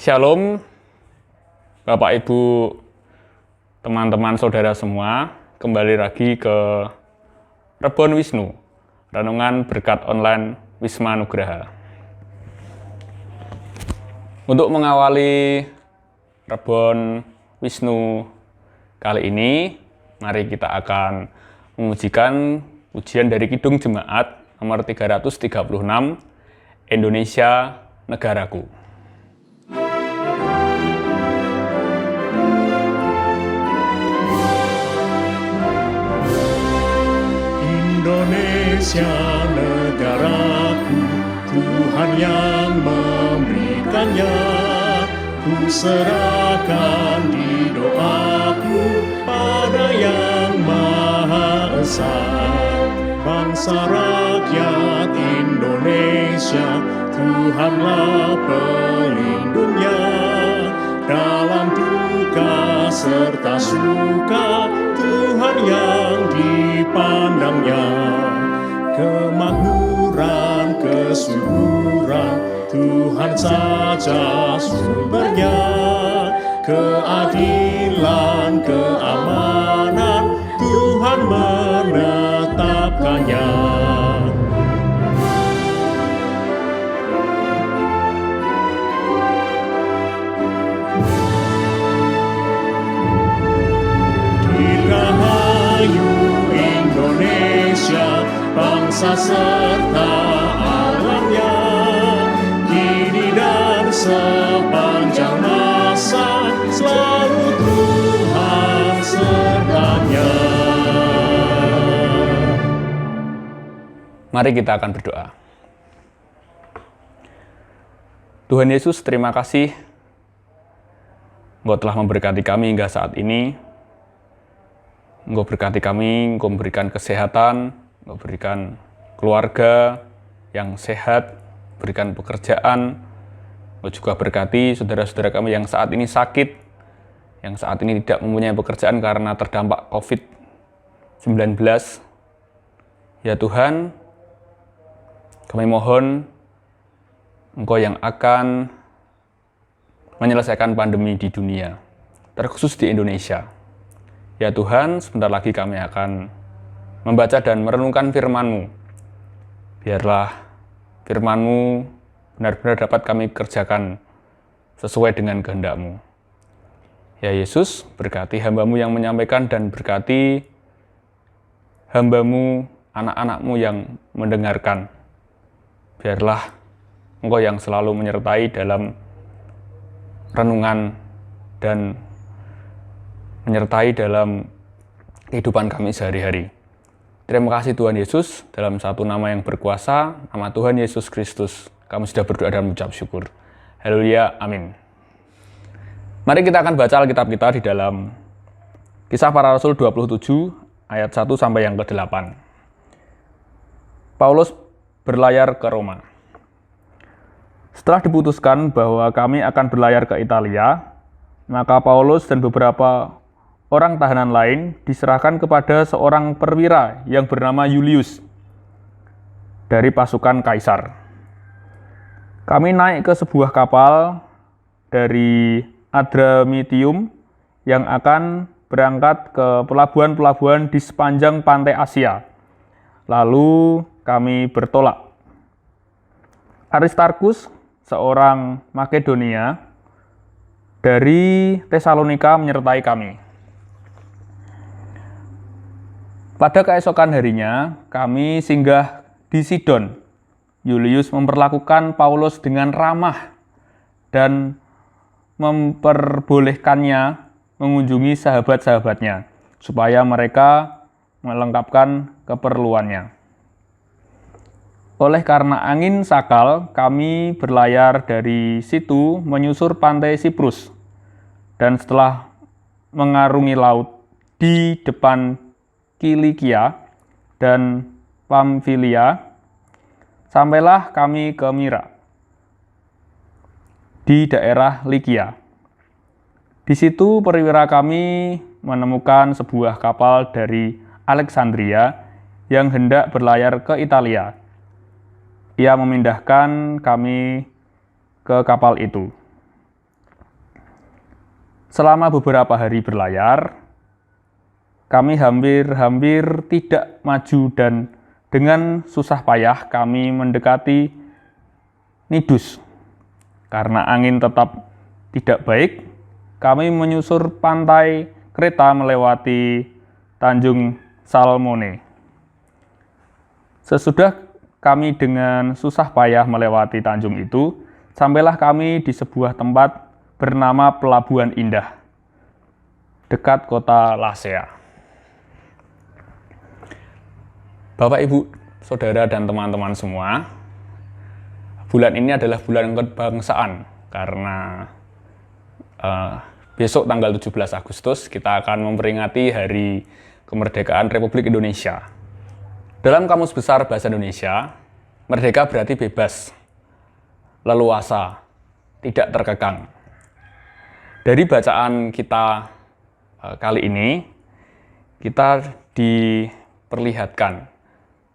Shalom, Bapak Ibu, teman-teman saudara semua, kembali lagi ke Rebon Wisnu, renungan berkat online Wisma Nugraha. Untuk mengawali Rebon Wisnu kali ini, mari kita akan mengujikan ujian dari Kidung Jemaat nomor 336, Indonesia Negaraku. Indonesia negaraku, Tuhan yang memberikannya. Ku serahkan di doaku pada Yang Maha Esa. Bangsa rakyat Indonesia, Tuhanlah pelindungnya. Dalam duka serta suka, Tuhan yang dipandangnya. Kemakmuran, kesuburan, Tuhan saja sumbernya. Keadilan, keamanan, Tuhan menetapkannya. Dirgahayu Indonesia, bangsa serta alamnya, kini dan sepanjang masa, selalu Tuhan sertanya. Mari kita akan berdoa. Tuhan Yesus, terima kasih Engkau telah memberkati kami hingga saat ini. Engkau berkati kami, Engkau memberikan kesehatan, Engkau berikan keluarga yang sehat, berikan pekerjaan. Engkau juga berkati saudara-saudara kami yang saat ini sakit, yang saat ini tidak mempunyai pekerjaan karena terdampak COVID-19. Ya Tuhan, kami mohon Engkau yang akan menyelesaikan pandemi di dunia, terkhusus di Indonesia. Ya Tuhan, sebentar lagi kami akan membaca dan merenungkan firman-Mu. Biarlah firman-Mu benar-benar dapat kami kerjakan sesuai dengan kehendak-Mu. Ya Yesus, berkati hamba-Mu yang menyampaikan dan berkati hamba-Mu, anak-anak-Mu yang mendengarkan. Biarlah Engkau yang selalu menyertai dalam renungan dan menyertai dalam kehidupan kami sehari-hari. Terima kasih Tuhan Yesus, dalam satu nama yang berkuasa, nama Tuhan Yesus Kristus, kami sudah berdoa dan mengucap syukur. Haleluya, amin. Mari kita akan baca Alkitab kita di dalam Kisah Para Rasul 27, ayat 1 sampai yang ke-8. Paulus berlayar ke Roma. Setelah diputuskan bahwa kami akan berlayar ke Italia, maka Paulus dan beberapa orang tahanan lain diserahkan kepada seorang perwira yang bernama Julius dari pasukan Kaisar. Kami naik ke sebuah kapal dari Adramitium yang akan berangkat ke pelabuhan-pelabuhan di sepanjang pantai Asia. Lalu kami bertolak. Aristarkus, seorang Makedonia dari Tesalonika, menyertai kami. Pada keesokan harinya, kami singgah di Sidon. Julius memperlakukan Paulus dengan ramah dan memperbolehkannya mengunjungi sahabat-sahabatnya, supaya mereka melengkapkan keperluannya. Oleh karena angin sakal, kami berlayar dari situ menyusur pantai Siprus, dan setelah mengarungi laut di depan Kilikia dan Pamfilia, sampailah kami ke Mira di daerah Likia. Di situ perwira kami menemukan sebuah kapal dari Alexandria yang hendak berlayar ke Italia. Ia memindahkan kami ke kapal itu. selama beberapa hari berlayar, kami hampir tidak maju dan dengan susah payah kami mendekati Nidus. Karena angin tetap tidak baik, kami menyusur pantai Kreta melewati Tanjung Salmone. Sesudah kami dengan susah payah melewati tanjung itu, sampailah kami di sebuah tempat bernama Pelabuhan Indah, dekat kota Lasea. Bapak, Ibu, Saudara, dan teman-teman semua, bulan ini adalah bulan kebangsaan karena besok tanggal 17 Agustus kita akan memperingati Hari Kemerdekaan Republik Indonesia. Dalam Kamus Besar Bahasa Indonesia, merdeka berarti bebas, leluasa, tidak terkekang. Dari bacaan kita kali ini, kita diperlihatkan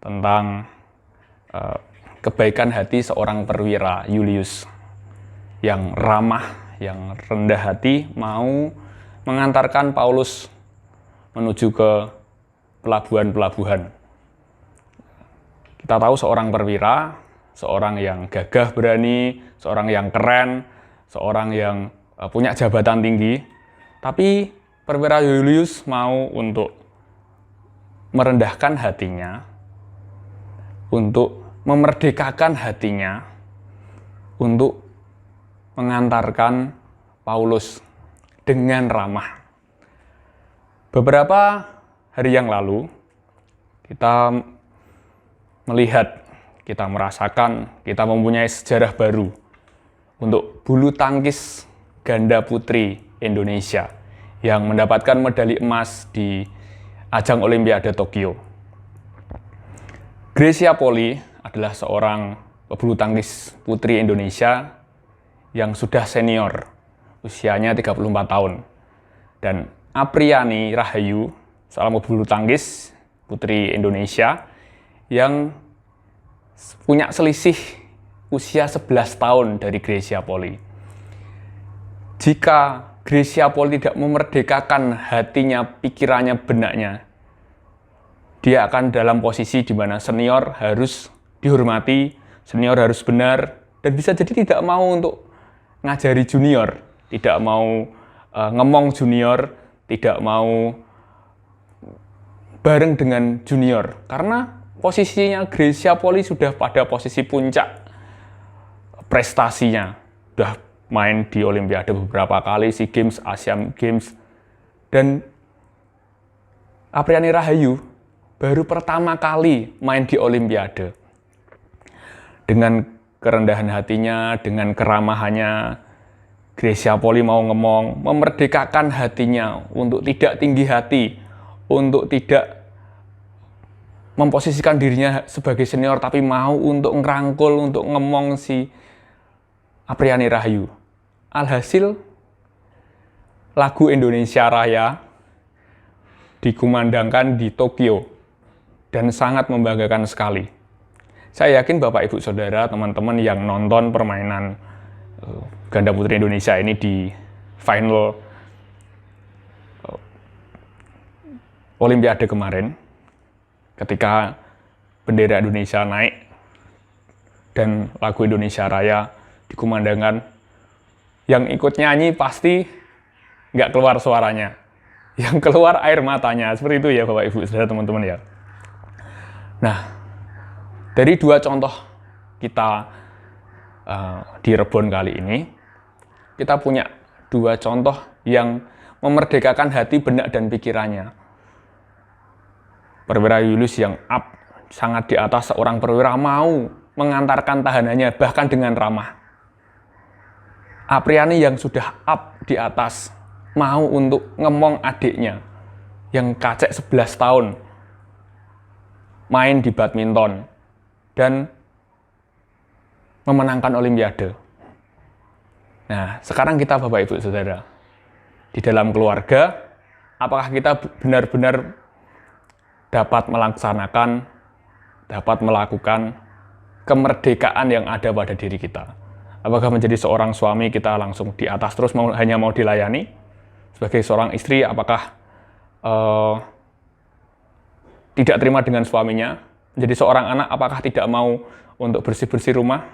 tentang kebaikan hati seorang perwira Julius yang ramah, yang rendah hati, mau mengantarkan Paulus menuju ke pelabuhan-pelabuhan. Kita tahu seorang perwira, seorang yang gagah berani, seorang yang keren, seorang yang punya jabatan tinggi, tapi perwira Julius mau untuk merendahkan hatinya, untuk memerdekakan hatinya, untuk mengantarkan Paulus dengan ramah. Beberapa hari yang lalu, kita melihat, kita merasakan, kita mempunyai sejarah baru untuk bulu tangkis ganda putri Indonesia yang mendapatkan medali emas di ajang Olimpiade Tokyo. Grecia Poli adalah seorang pebulu tangkis putri Indonesia yang sudah senior, usianya 34 tahun. Dan Apriani Rahayu, seorang pebulu tangkis putri Indonesia yang punya selisih usia 11 tahun dari Grecia Poli. Jika Grecia Poli tidak memerdekakan hatinya, pikirannya, benaknya, dia akan dalam posisi di mana senior harus dihormati, senior harus benar, dan bisa jadi tidak mau untuk ngajari junior, tidak mau ngemong junior, tidak mau bareng dengan junior. Karena posisinya Grecia Poli sudah pada posisi puncak prestasinya. Sudah main di Olimpiade beberapa kali, SEA Games, Asian Games, dan Apriani Rahayu baru pertama kali main di Olimpiade. Dengan kerendahan hatinya, dengan keramahannya, Grecia Poli mau ngomong, memerdekakan hatinya untuk tidak tinggi hati, untuk tidak memposisikan dirinya sebagai senior, tapi mau untuk ngerangkul, untuk ngomong si Apriani Rahayu. Alhasil, lagu Indonesia Raya dikumandangkan di Tokyo dan sangat membanggakan sekali. Saya yakin Bapak, Ibu, Saudara, teman-teman yang nonton permainan ganda putri Indonesia ini di final Olimpiade kemarin, ketika bendera Indonesia naik dan lagu Indonesia Raya dikumandangkan, yang ikut nyanyi pasti nggak keluar suaranya, yang keluar air matanya. Seperti itu ya Bapak, Ibu, Saudara, teman-teman ya. Nah, dari dua contoh kita di Rebon kali ini, kita punya dua contoh yang memerdekakan hati, benak, dan pikirannya. Perwira Julius yang up, sangat di atas seorang perwira, mau mengantarkan tahanannya, bahkan dengan ramah. Apriani yang sudah up di atas, mau untuk ngemong adiknya, yang kacek 11 tahun, main di badminton, dan memenangkan Olimpiade. Nah, sekarang kita Bapak, Ibu, Saudara, di dalam keluarga, apakah kita benar-benar dapat melaksanakan, dapat melakukan kemerdekaan yang ada pada diri kita? Apakah menjadi seorang suami kita langsung di atas terus hanya mau dilayani? Sebagai seorang istri, apakah tidak terima dengan suaminya? Menjadi seorang anak, apakah tidak mau untuk bersih-bersih rumah?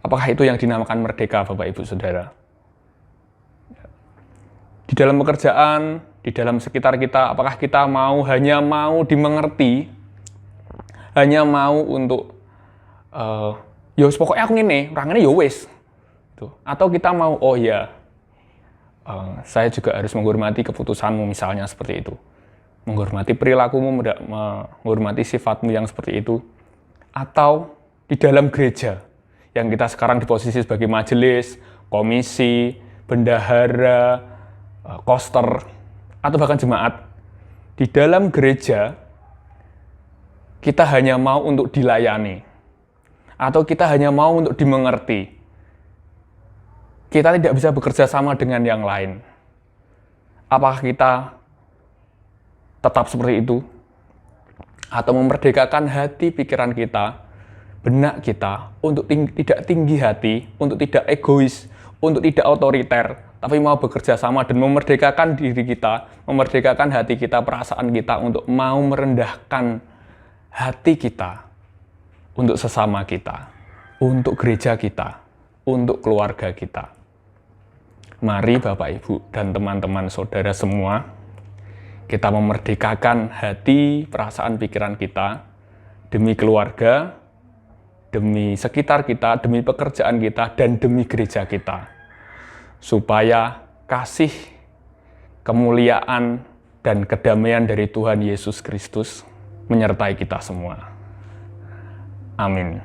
Apakah itu yang dinamakan merdeka, Bapak Ibu Saudara? Di dalam pekerjaan, di dalam sekitar kita, apakah kita hanya mau dimengerti, hanya mau untuk yo pokoknya aku ngene, orangnya yo wis. Atau kita mau, oh ya, saya juga harus menghormati keputusanmu, misalnya seperti itu. Menghormati perilakumu, menghormati sifatmu yang seperti itu. Atau di dalam gereja, yang kita sekarang di posisi sebagai majelis, komisi, bendahara, koster, atau bahkan jemaat. Di dalam gereja, kita hanya mau untuk dilayani. Atau kita hanya mau untuk dimengerti. Kita tidak bisa bekerja sama dengan yang lain. Apakah kita tetap seperti itu? Atau memerdekakan hati pikiran kita, benak kita, untuk tidak tinggi hati, untuk tidak egois, untuk tidak otoriter, tapi mau bekerja sama dan memerdekakan diri kita, memerdekakan hati kita, perasaan kita, untuk mau merendahkan hati kita, untuk sesama kita, untuk gereja kita, untuk keluarga kita. Mari Bapak Ibu dan teman-teman saudara semua, kita memerdekakan hati, perasaan, pikiran kita demi keluarga, demi sekitar kita, demi pekerjaan kita, dan demi gereja kita. Supaya kasih, kemuliaan, dan kedamaian dari Tuhan Yesus Kristus menyertai kita semua. Amin.